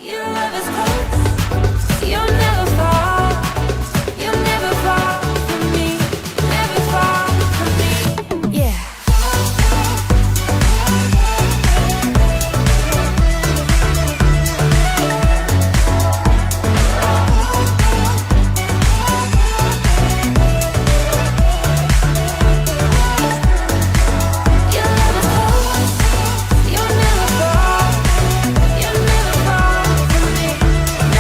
Your love is close. You'll never fall. You'll never fall from me. Never fall from me. Yeah. Your love is close. You'll never fall. You'll never fall from me. Never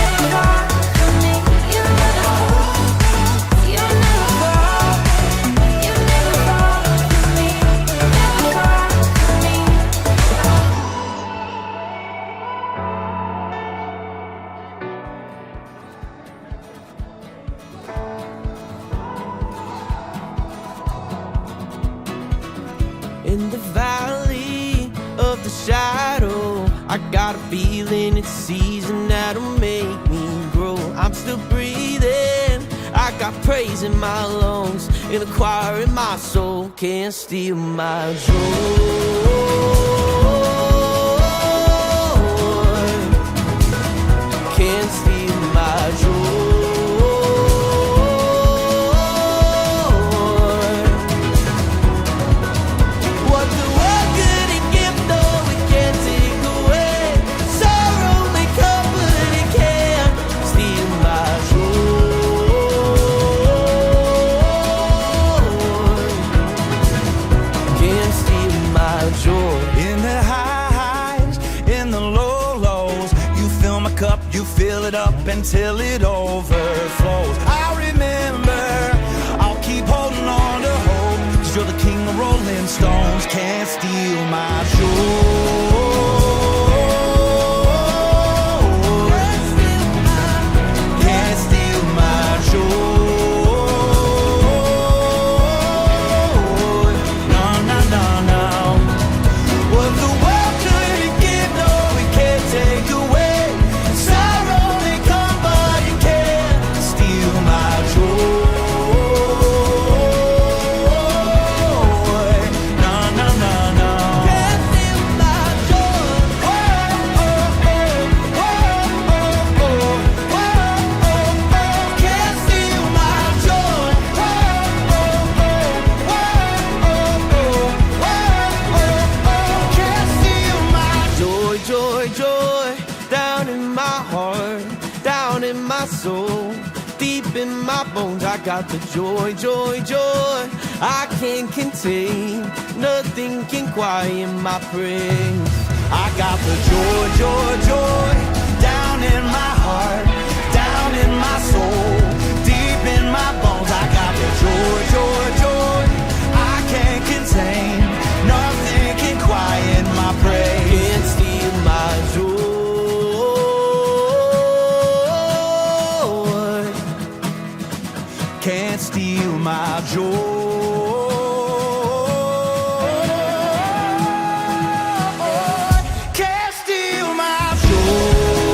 fall from me. Your love is close. You'll never fall. You'll never fall from me. Never fall from me. In the valley of the shadow, I got a feeling it's season that'll make me grow. I'm still breathing, I got praise in my lungs, in a choir in my soul, can't steal my joy. Can't steal my joy. What the world couldn't give, though it can't take away. Sorrow may come, but it can't steal my joy. Can't steal my joy. In the highs, in the lows, you fill my cup, you fill it up until it overflows. I remember, I'll keep holding on to hope, 'cause you're the king of rolling stones, can't steal my joy. Can't steal my joy. No, no, no, no. What the world couldn't give, no, it can't take away. Sorrow may come, but it can't steal my joy. No, no, no, no. Can't steal my joy. Oh, oh, oh, oh, oh, oh, oh, oh, oh. Can't steal my joy. Oh, oh, oh, oh, oh, oh, oh, oh. Can't steal my Joy, joy, joy, down in my heart, down in my soul, deep in my bones. I got the joy, joy, joy, I can't contain, nothing can quiet my praise. I got the joy, joy, joy, down in my heart, down in my soul, deep in my bones. I got the joy, joy, joy, I can't contain, nothing can quiet my praise. Can't steal my joy. Can't steal my joy. Can't steal my joy.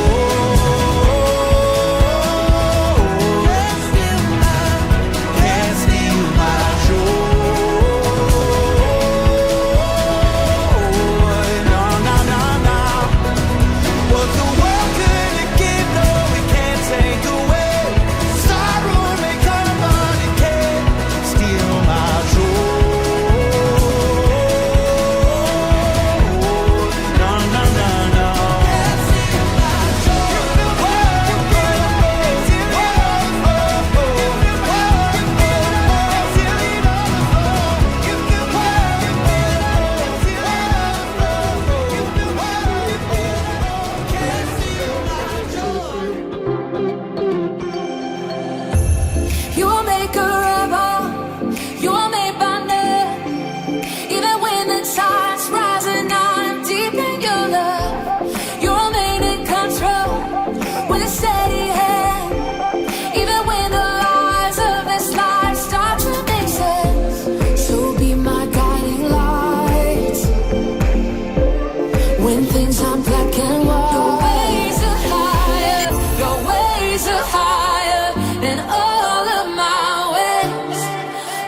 than all of my ways.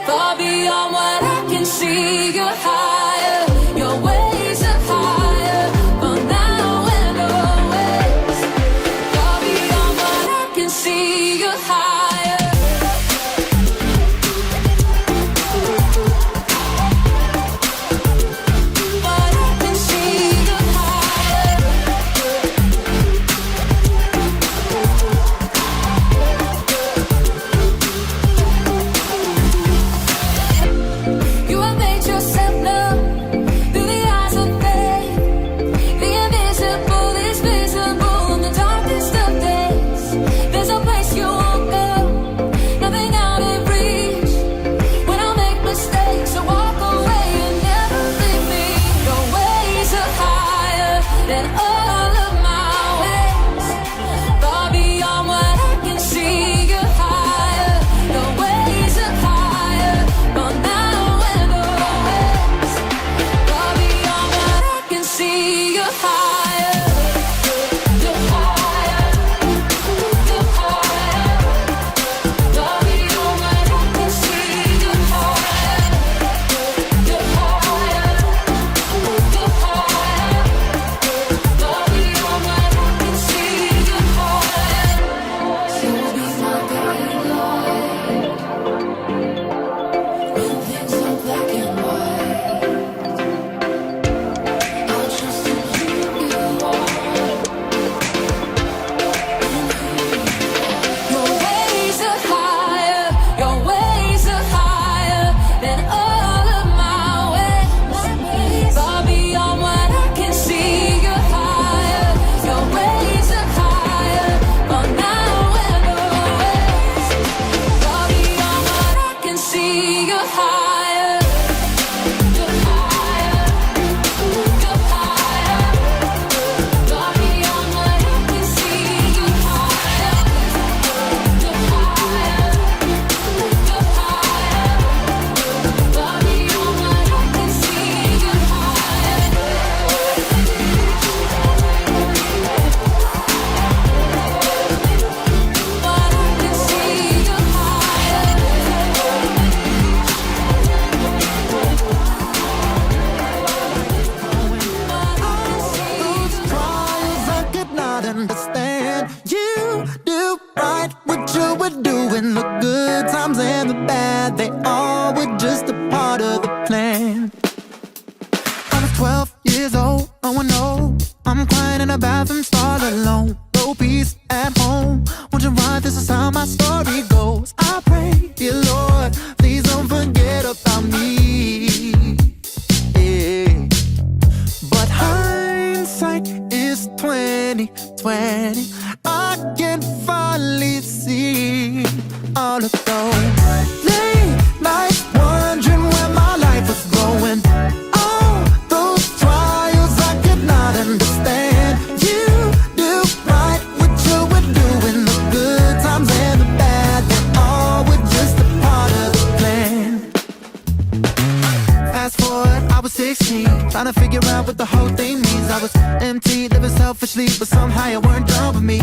Far beyond what I can see, you're higher. Your ways are higher, for now and always. Far beyond what I can see, you're higher. What I can see, you're higher. You have made yourself known through the eyes of faith. The invisible is visible in the darkest of days. There's no place you won't go, nothing out of reach. When I make mistakes, I walk away and never leave me. Your ways are higher than all of my ways. Far beyond what I can see, you're higher. Your ways are higher, for now and always. Far beyond what I can see, you're higher. You're higher. You're higher. Far beyond what I can see, you're higher. You're higher. You're higher. Far beyond what I can see, you're higher. You'll be my guiding light when things are black and white. I'll trust in who you are. Your ways are higher. Your ways are higher than all of my ways. Far beyond what I can see, you're higher. Your ways are higher, for now and always. Far beyond what I can see, you're higher. You're higher. You're higher. Far beyond what I can see, you're higher. You're higher. You're higher. Far beyond what I can see, you're higher. What I can see, you're higher. Those trials I could not understand. You do right what you were doing. The good times and the bad, they all were just a part of the plan. I was 12 years old, oh no, I'm crying in a bathroom stall alone. No peace at home, wondering why this is how my story goes. I pray, dear Lord, please don't forget about me. Yeah. But hindsight is 20/20. I can finally see all of those late nights wondering where my life was going. All those trials I could not understand. You do right what you were doing. The good times and the bad, they all were just a part of the plan. Fast forward, I was 16, trying to figure out what the whole thing means. I was empty, living selfishly, but somehow you weren't done with me.